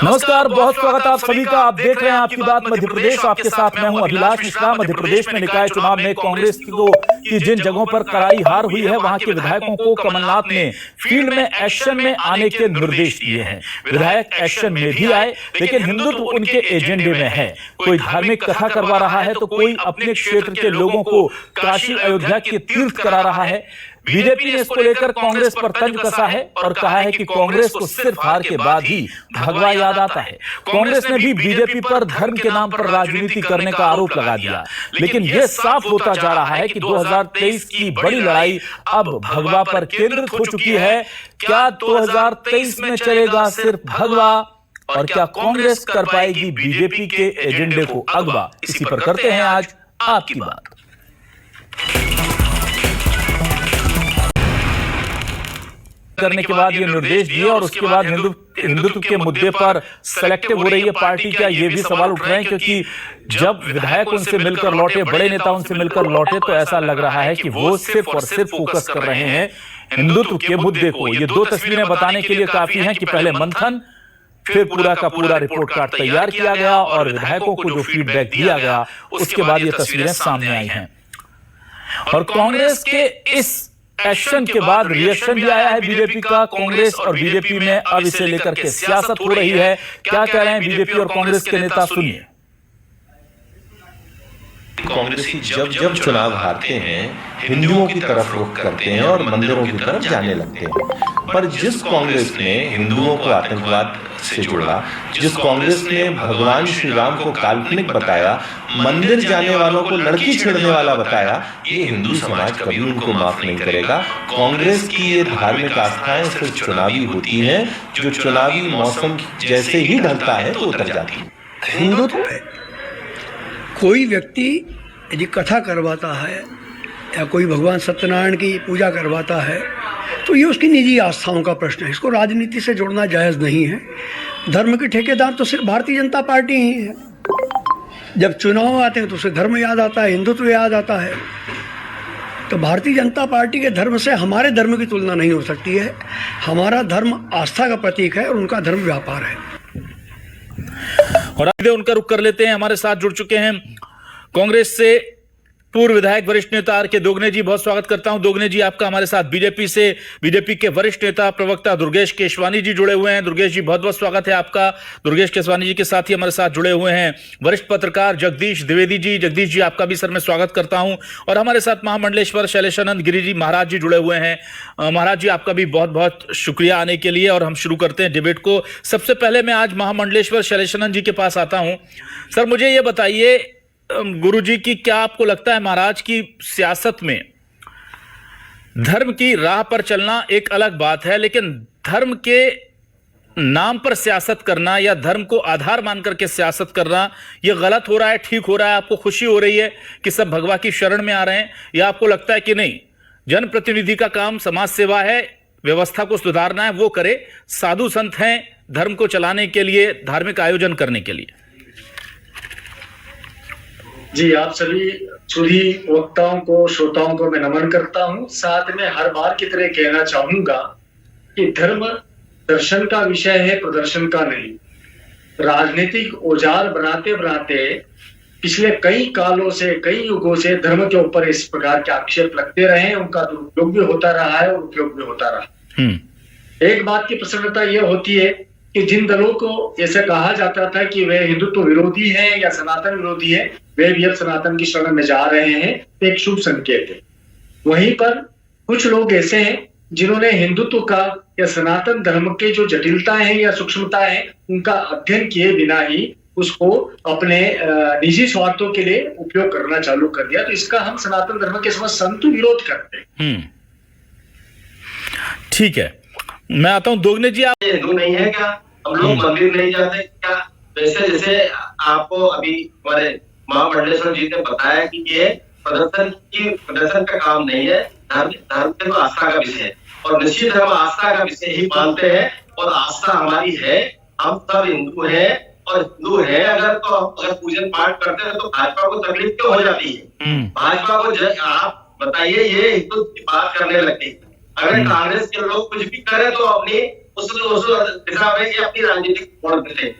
नमस्कार, बहुत स्वागत आप सभी का। आप देख रहे हैं आपकी बात मध्य प्रदेश। आपके साथ मैं हूं अभिलाष मिश्रा। मध्य प्रदेश में निकाय चुनाव में कांग्रेस की जिन जगहों पर करारी हार हुई है, वहां के विधायकों को कमलनाथ ने फील्ड में एक्शन में आने के निर्देश दिए हैं। विधायक एक्शन में भी आए, लेकिन हिंदुत्व उनके एजेंडे में है। कोई धार्मिक कथा करवा रहा है तो कोई अपने क्षेत्र के लोगों को काशी अयोध्या के तीर्थ करा रहा है। बीजेपी ने इसको लेकर कांग्रेस पर तंज कसा है और कहा है कि कांग्रेस को सिर्फ हार के बाद ही भगवा याद आता है। कांग्रेस ने भी बीजेपी पर धर्म के नाम पर राजनीति करने का आरोप लगा दिया, लेकिन यह साफ होता जा रहा है कि 2023 की बड़ी लड़ाई अब भगवा पर केंद्रित हो चुकी है। क्या 2023 में चलेगा सिर्फ भगवा, और क्या कांग्रेस कर पाएगी बीजेपी के एजेंडे को अगवा? इसी पर करते हैं आज आपकी बात। करने के बाद ये निर्देश दिए और उसके बाद हिंदुत्व के मुद्दे पर सेलेक्टिव हो रही है पार्टी। क्या ये भी सवाल उठ रहे हैं, क्योंकि जब विधायक उनसे मिलकर लौटे, बड़े नेता उनसे मिलकर लौटे, तो ऐसा लग रहा है कि वो सिर्फ और सिर्फ फोकस कर रहे हैं हिंदुत्व के मुद्दे को। ये दो तस्वीरें बताने के लिए काफी हैं कि पहले मंथन, फिर पूरा का पूरा रिपोर्ट कार्ड तैयार किया गया और विधायकों को जो फीडबैक दिया गया, उसके बाद ये तस्वीरें सामने आई हैं। और कांग्रेस के इस एक्शन के बाद रिएक्शन भी आया है बीजेपी का। कांग्रेस और बीजेपी में अब इसे लेकर के सियासत हो रही है। क्या कह रहे हैं बीजेपी और कांग्रेस के नेता, सुनिए। कांग्रेसी जब चुनाव हारते हैं, हिंदुओं की तरफ रुख करते हैं और मंदिरों की तरफ जाने लगते हैं। पर जिस कांग्रेस ने हिंदुओं को आतंकवाद से जोड़ा, जिस कांग्रेस ने भगवान श्री राम को काल्पनिक बताया, मंदिर जाने वालों को लड़की छेड़ने वाला बताया, ये हिंदू समाज कभी उनको माफ नहीं करेगा। कांग्रेस की ये धार्मिक आस्थाएं सिर्फ चुनावी होती हैं, जो चुनावी मौसम जैसे ही ढलता है तो उतर जाती है। हिंदुत्व है। कोई व्यक्ति यदि कथा करवाता है या कोई भगवान सत्यनारायण की पूजा करवाता है तो ये उसकी निजी आस्थाओं का प्रश्न है। इसको राजनीति से जोड़ना जायज़ नहीं है। धर्म के ठेकेदार तो सिर्फ भारतीय जनता पार्टी ही है। जब चुनाव आते हैं तो उसे धर्म याद आता है, हिंदुत्व याद आता है। तो भारतीय जनता पार्टी के धर्म से हमारे धर्म की तुलना नहीं हो सकती है। हमारा धर्म आस्था का प्रतीक है और उनका धर्म व्यापार है। और आगे उनका रुख कर लेते हैं। हमारे साथ जुड़ चुके हैं कांग्रेस से पूर्व विधायक वरिष्ठ नेता आर के दोगने जी। बहुत स्वागत करता हूं दोगने जी आपका हमारे साथ। बीजेपी के वरिष्ठ नेता प्रवक्ता दुर्गेश केशवानी जी जुड़े हुए हैं। दुर्गेश जी, बहुत बहुत स्वागत है आपका। दुर्गेश केशवानी जी के साथ ही हमारे साथ जुड़े हुए हैं वरिष्ठ पत्रकार जगदीश द्विवेदी जी। जगदीश जी, आपका भी सर मैं स्वागत करता हूं। और हमारे साथ महामंडलेश्वर शैलेशानंद गिरी जी महाराज जी जुड़े हुए हैं। महाराज जी, आपका भी बहुत बहुत शुक्रिया आने के लिए। और हम शुरू करते हैं डिबेट को। सबसे पहले मैं आज महामंडलेश्वर शैलेशानंद जी के पास आता हूं। सर, मुझे ये बताइए गुरु जी की, क्या आपको लगता है महाराज की सियासत में धर्म की राह पर चलना एक अलग बात है, लेकिन धर्म के नाम पर सियासत करना या धर्म को आधार मान करके सियासत करना, यह गलत हो रहा है, ठीक हो रहा है? आपको खुशी हो रही है कि सब भगवा की शरण में आ रहे हैं, या आपको लगता है कि नहीं, जनप्रतिनिधि का काम समाज सेवा है, व्यवस्था को सुधारना है, वो करे, साधु संत हैं धर्म को चलाने के लिए, धार्मिक आयोजन करने के लिए? जी, आप सभी सुधी वक्ताओं को, श्रोताओं को मैं नमन करता हूं। साथ में हर बार की तरह कहना चाहूंगा कि धर्म दर्शन का विषय है, प्रदर्शन का नहीं। राजनीतिक औजार बनाते बनाते पिछले कई कालों से, कई युगों से धर्म के ऊपर इस प्रकार के आक्षेप लगते रहे हैं। उनका दुरुपयोग भी होता रहा है और उपयोग भी होता रहा। एक बात की प्रसन्नता यह होती है कि जिन दलों को ऐसा कहा जाता था कि वे हिंदुत्व विरोधी हैं या सनातन विरोधी हैं, वे भी अब सनातन की शरण में जा रहे हैं, एक शुभ संकेत है। वहीं पर कुछ लोग ऐसे हैं जिन्होंने हिंदुत्व का या सनातन धर्म के जो जटिलताएं हैं या सूक्ष्मता है, उनका अध्ययन किए बिना ही उसको अपने निजी स्वार्थों के लिए उपयोग करना चालू कर दिया। तो इसका हम सनातन धर्म के समझ संतु विरोध करते हैं। ठीक है, मैं आता हूं दोगने जी। आप हिंदू नहीं है क्या? हम लोग मंदिर नहीं जाते क्या? जैसे जैसे आपको अभी हमारे महामंडलेश्वर जी ने बताया कि ये प्रदर्शन का काम नहीं है, धर्म तो आस्था का विषय है और निश्चित हम आस्था का विषय ही मानते हैं और आस्था हमारी है। हम सब हिंदू हैं और हिंदू है अगर पूजन पाठ करते हैं तो भाजपा को तकलीफ क्यों हो जाती है? भाजपा को आप बताइए, ये हिंदू की बात करने लगती है। अगर कांग्रेस के लोग कुछ भी करें तो अपनी उस दिशा में ये अपनी राजनीतिक मोड़ पे थे।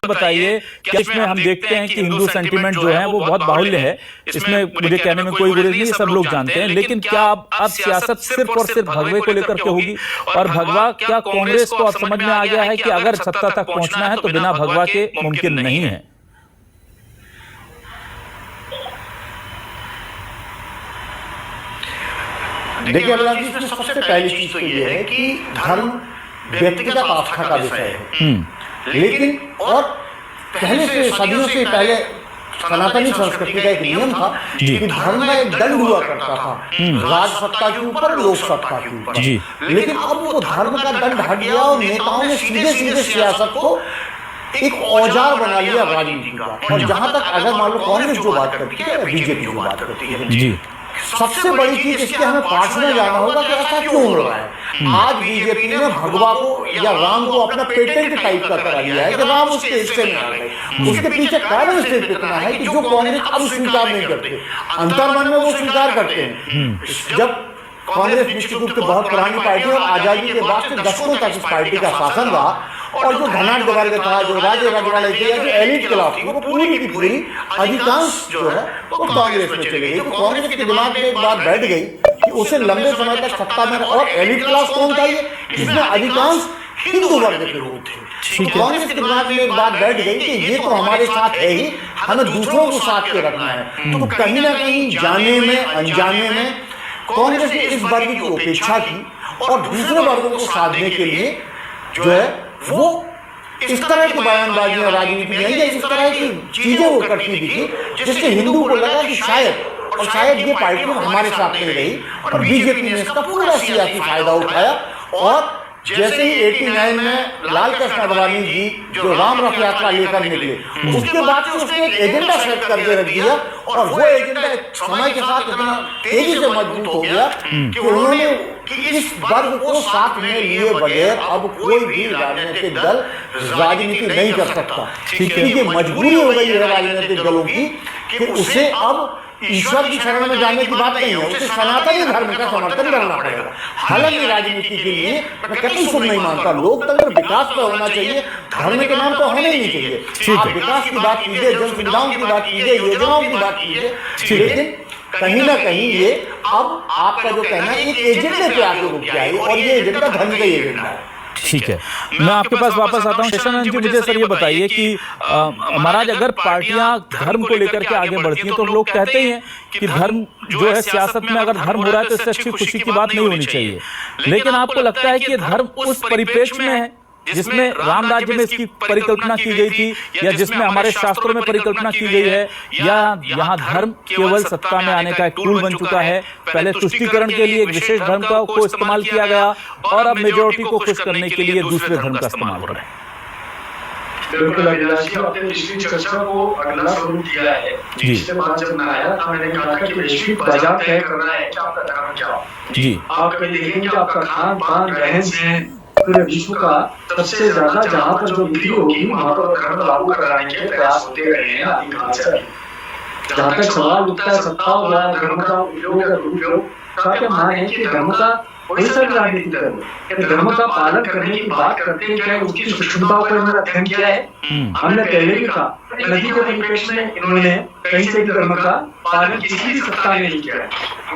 बताइए कि इसमें हम देखते हैं कि हिंदू सेंटीमेंट जो है वो बहुत बाहुल्य है, इसमें मुझे कहने में कोई गुरेज नहीं, सब लोग जानते हैं। लेकिन क्या अब सियासत सिर्फ और सिर्फ भगवे को लेकर के होगी? और भगवा क्या कांग्रेस को अब समझ में आ गया है कि अगर सत्ता तक पहुंचना है तो बिना भगवा के मुमकिन नहीं है? देखिए अभिलाष जी, इसमें सबसे पहली चीज तो ये है कि धर्म व्यक्तिगत आस्था का विषय है, लेकिन और पहले से सदियों से पहले सनातनी संस्कृति का एक नियम था कि धर्म का एक दंड हुआ करता था राज सत्ता के ऊपर, लोक सत्ता के ऊपर। लेकिन अब वो धर्म का दंड हट गया और नेताओं ने सीधे सीधे सियासत को एक औजार बना लिया राजनीति का। और जहां तक अगर मान लो कांग्रेस जो बात करती है, बीजेपी जो बात करती है, सबसे बड़ी चीज इसके हमें पास में जाना होगा कि ऐसा क्यों हो रहा है। आज बीजेपी ने भगवा को या राम को अपना पेटेंट टाइप का करा लिया है कि राम उसके हिस्से में आ गए। उसके पीछे कारण सिर्फ इतना है कि जो कांग्रेस अब स्वीकार नहीं करते, अंतर्मन में वो स्वीकार करते हैं। जब कांग्रेस निश्चित रूप से बहुत पुरानी पार्टी और आजादी के बाद से दशकों तक इस पार्टी का शासन रहा, और जो घनाट वर्ग था, जो राजे रजवाड़े थे या जो एलिट क्लास थी, वो पूरी की पूरी अधिकांश जो है वो कांग्रेस में चली गई। तो कांग्रेस के दिमाग में एक बात बैठ गई कि उसे लंबे समय तक सत्ता में, और एलिट क्लास कौन था ये, इसमें अधिकांश हिंदू वर्ग के लोग थे। तो कांग्रेस के दिमाग में एक बात बैठ गई कि ये तो हमारे साथ है ही, हमें दूसरों को साथ के रखना है। तो कहीं ना कहीं जाने में अनजाने में कांग्रेस ने इस वर्ग की उपेक्षा की और दूसरे वर्गों को साधने के लिए जो है वो इस तरह की बयानबाजियां राजनीति में या इस तरह की चीजें वो करती दिखी, जिससे हिंदू को लगा कि शायद ये पार्टी हमारे साथ नहीं रही। और बीजेपी ने इसका पूरा सियासी फायदा उठाया, और जैसे ही 89 में लाल कृष्ण अडवाणी जी जो राम रथ यात्रा लेकर निकले, उसके बाद से उसने एक एजेंडा सेट करके रख दिया, और वो एजेंडा समय के साथ इतना तेजी से मजबूत हो गया कि उन्होंने इस वर्ग को साथ में लिए बगैर अब कोई भी राजनीतिक दल राजनीति नहीं कर सकता। क्योंकि मजबूरी हो गई है राजनीतिक दलों की कि उसे अब ईश्वर की शरण में जाने की बात नहीं है, उसे सनातनी धर्म का समर्थन करना पड़ेगा। हालांकि राजनीति के लिए मैं कभी सुन नहीं मानता, लोकतंत्र विकास पर होना चाहिए, धर्म के नाम पर होने ही नहीं चाहिए। आप विकास की बात कीजिए, जन सुविधाओं की बात कीजिए, योजनाओं की बात कीजिए, लेकिन कहीं ना कहीं ये अब आपका जो कहना है एक एजेंडे पे आगे रुक जाए, और ये एजेंडा धर्म का एजेंडा है। ठीक है, मैं आपके पास वापस आता हूँ। शेषानंद जी, मुझे सर ये बताइए कि महाराज अगर पार्टियां धर्म को लेकर के आगे बढ़ती हैं तो लोग कहते ही हैं कि धर्म जो है सियासत में अगर धर्म हो रहा है तो इससे अच्छी खुशी की बात नहीं होनी चाहिए। लेकिन आपको लगता है कि ये धर्म उस परिप्रेक्ष्य में है जिसमें राम राज्य में इसकी परिकल्पना की गई थी, या जिसमें हमारे शास्त्रों में परिकल्पना की गई है, या यहाँ धर्म केवल सत्ता में आने का एक टूल बन चुका है? पहले तुष्टीकरण के लिए एक विशेष धर्म को इस्तेमाल किया गया, और अब मेजोरिटी को खुश करने के लिए दूसरे धर्म का इस्तेमाल हो रहा है। बिल्कुल अभिलाष जी, आपने पिछली चर्चा को अगला स्वरूप दिया है। पिछले बार जब मैं आया था मैंने कहा कि वैश्विक बाजार तय करना है कि आपका धर्म क्या हो। जी, आप कभी देखेंगे आपका खान पान रहन सहन पूरे विश्व का सबसे ज्यादा जहाँ पर जो बिक्री होगी वहां पर धर्म लागू कराने के प्रयास होते रहे हैं आदिकाल से। जहाँ तक सवाल उठता है सत्ता और धर्म का उपयोग या दुरुपयोग का, क्या मान है कि धर्म का कोई सा राजनीति धर्म का पालन करने की बात करते हैं, क्या उसकी सूक्ष्मता पर इन्होंने अध्ययन किया है? हमने पहले भी कहा नदी के परिप्रेक्ष्य में इन्होंने कहीं से भी धर्म का पालन किसी भी सत्ता ने नहीं किया है।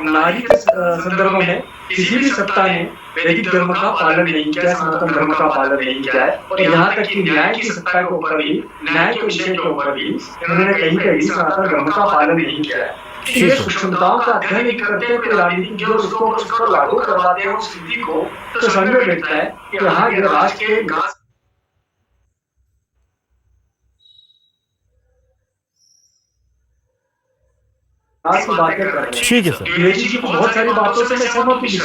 नारी के संदर्भ में किसी भी सत्ता ने वैदिक धर्म का पालन नहीं किया, सनातन धर्म का पालन नहीं किया है। और यहाँ तक कि न्याय की सत्ता के ऊपर भी, न्याय के विषय के ऊपर भी इन्होंने कहीं कहीं सनातन धर्म का पालन नहीं किया है। ये सूक्ष्मताओं का अध्ययन नहीं करते हैं कि राजनीति जो उसको उस पर लागू करवाते हैं उस स्थिति को, तो समझ में बैठता है कि यहाँ राष्ट्र के घास की बातें कर रहे हैं। ठीक है सर, विवेक जी की बहुत सारी बातों से मैं सहमत हूँ जी,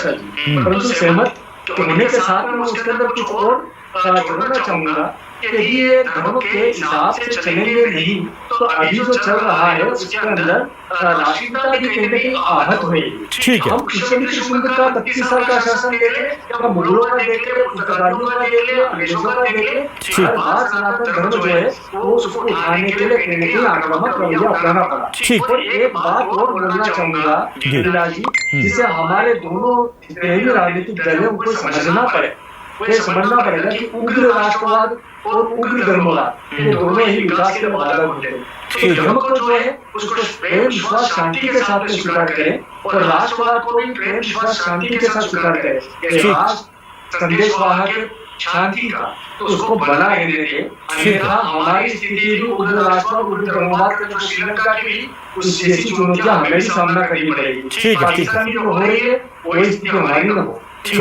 परंतु सहमत होने के साथ में उसके अंदर कुछ और जोड़ना चाहूंगा कि ये धर्म के हिसाब से चलेंगे नहीं तो अभी जो चल रहा है उसके अंदर राष्ट्रीयता भी कहीं ना कहीं आहत हुई। ठीक है, हम कृष्ण का 32 साल का शासन देख लें, या मुगलों का देख लें, पुर्तगालियों का देख लें, अंग्रेजों का देख लें, हर बार सनातन धर्म जो है वो उसको उठाने के लिए कहीं ना कहीं आक्रामक रवैया अपनाना पड़ा। और एक बात और बोलना चाहूंगा जी, जिसे हमारे दोनों जितने भी राजनीतिक दल है उनको समझना पड़े वो ये समझना पड़ेगा कि उग्र राष्ट्रवाद और उग्र धर्मवाद ये दोनों ही विकास के बाधक होते हैं। तो धर्म को जो है उसको प्रेम विश्वास शांति के साथ में स्वीकार करें और राष्ट्रवाद को भी प्रेम विश्वास शांति के साथ स्वीकार करें। ये राष्ट्र संदेश वाहक है शांति का, तो उसको बना रहने दें, अन्यथा हमारी स्थिति भी उग्र राष्ट्रवाद उग्र धर्मवाद के जो श्रीलंका की भी उस जैसी चुनौतियां हमें भी सामना करनी पड़ेगी। पाकिस्तान की जो हो रही है वही स्थिति हमारी न हो। ठीक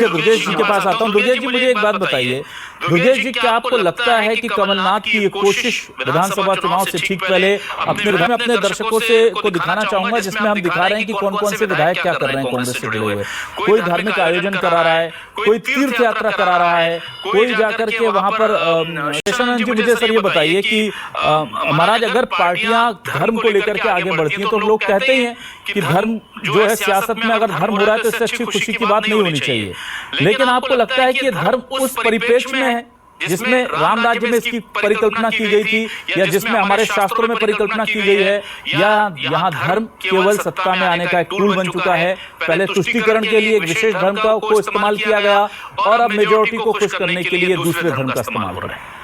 है, दुर्गेश जी के पास आता हूँ। दुर्गेश जी, मुझे एक बात बताइए, दुर्गेश जी, क्या आपको लगता है कि कमलनाथ की ये कोशिश विधानसभा चुनाव से ठीक पहले अपने दर्शकों से को दिखाना चाहूंगा, जिसमें हम दिखा रहे हैं कि कौन कौन से विधायक क्या कर रहे हैं कांग्रेस से जुड़े हुए। कोई धार्मिक आयोजन करा रहा है, कोई तीर्थ यात्रा करा रहा है, कोई जाकर के वहां पर शेषानंद जी, मुझे सर ये बताइए कि महाराज अगर पार्टियां धर्म को लेकर के आगे बढ़ती हैं तो लोग कहते हैं कि धर्म जो है सियासत में अगर धर्म हो रहा है तो इससे अच्छी खुशी की बात नहीं होनी चाहिए, लेकिन आपको लगता है कि ये धर्म उस परिप्रेक्ष्य में है जिसमें राम राज्य में इसकी परिकल्पना की गई थी या जिसमें हमारे शास्त्रों में परिकल्पना की गई है, या यहाँ धर्म केवल सत्ता में आने का एक टूल बन चुका है? पहले तुष्टीकरण के लिए एक विशेष धर्म को इस्तेमाल किया गया और अब मेजोरिटी को खुश करने के लिए दूसरे धर्म का इस्तेमाल हो रहा है।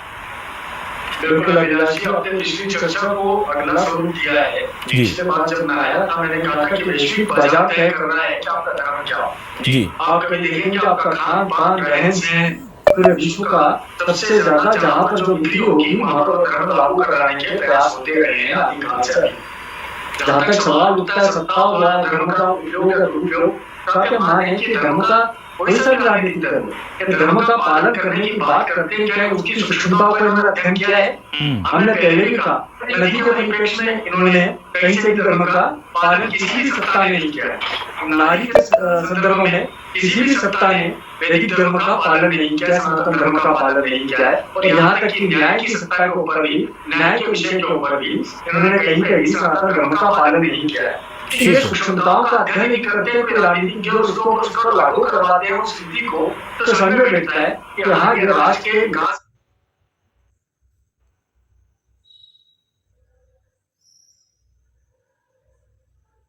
बिल्कुल अभिलाष जी, आपने पिछली चर्चा को अगला स्वरूप दिया है। पिछले बार जब मैं आया था मैंने कहा कि वैश्विक बाजार तय करना है कि आपका धर्म क्या हो। जी, आप कहीं देखेंगे आपका खान पान रहन सहन पूरे विश्व का सबसे ज्यादा जहाँ पर जो बिक्री होगी वहाँ पर धर्म लागू कराने के प्रयास होते रहे हैं आदिकाल से। जहाँ तक सवाल उठता है सत्ता और धर्म का उपयोग या दुरुपयोग का, क्या मान है कि धर्म का कोई सा राजनीतिक धर्म का पालन करने की बात करते हैं, क्या उसकी सूक्ष्मताओं पर इन्होंने अध्ययन किया है? हमने पहले भी कहा नदी के परिप्रेक्ष्य में इन्होंने कहीं से भी धर्म का पालन किसी भी सत्ता ने नहीं किया है। नारी के संदर्भ में किसी भी सत्ता ने वैदिक धर्म का पालन नहीं किया, सनातन धर्म का पालन नहीं किया है। और यहाँ तक कि न्याय की सत्ता के ऊपर भी, न्याय के विषय के ऊपर भी इन्होंने कहीं कहीं सनातन धर्म का पालन नहीं किया है। ये सूक्ष्मताओं का अध्ययन नहीं करते हैं कि राजनीतिक जो उसको लागू करवाते हैं उस स्थिति को, तो समझ में बैठता है कि यहाँ राष्ट्र के घास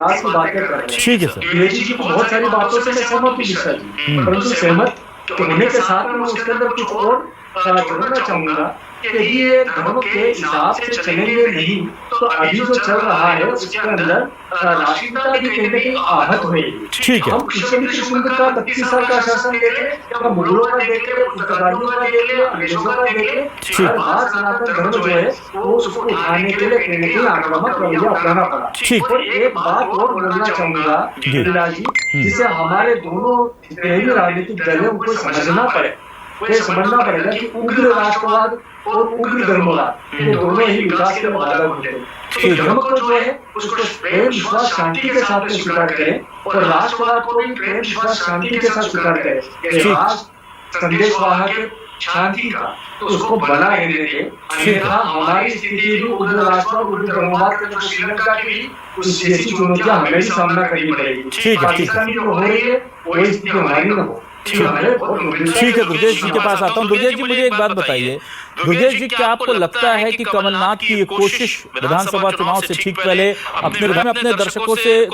की बातें कर रहे हैं। ठीक है सर, दिनेश जी की बहुत सारी बातों से मैं सहमत हूँ मिश्रा जी, परंतु सहमत होने के साथ में उसके अंदर कुछ और जोड़ना चाहूंगा कि ये धर्म के हिसाब से चलेंगे नहीं तो अभी जो चल रहा है उसके अंदर राष्ट्रीयता भी कहीं ना कहीं आहत हुई। ठीक है, हम कृष्ण कृष्ण का 32 साल का शासन देखे या मुगलों का देखे, पुर्तगालियों का देखे, अंग्रेजों का देखे, हर बार सनातन धर्म जो है वो उसको उठाने के लिए कहीं ना कहीं आक्रामक रवैया अपनाना पड़ा। ठीक। और एक बात और बोलना चाहूंगा लीला जी, जिसे हमारे दोनों जितने भी राजनीतिक दल है उनको समझना पड़े, वो ये समझना पड़ेगा कि उग्र राष्ट्रवाद और उग्र धर्मवाद ये दोनों ही विकास के बाधक होते हैं। तो धर्म को जो है उसको प्रेम विश्वास शांति के साथ में स्वीकार करें और राष्ट्रवाद को भी प्रेम विश्वास शांति के साथ स्वीकार करें। ये राष्ट्र संदेश वाहक है शांति का, तो उसको बना रहने दें, अन्यथा हमारी स्थिति भी उग्र राष्ट्रवाद उग्र धर्मवाद के जो श्रीलंका की भी उस जैसी चुनौतियां हमें भी सामना करनी पड़ेगी। पाकिस्तान की जो हो रही है वही स्थिति हमारी न हो। ठीक है, दुर्गेश जी के पास आता हूँ। दुर्गेश जी, मुझे एक बात बताइए, दुर्गेश जी, क्या आपको लगता है कि कमलनाथ की ये कोशिश विधानसभा चुनाव से ठीक पहले अपने दर्शकों से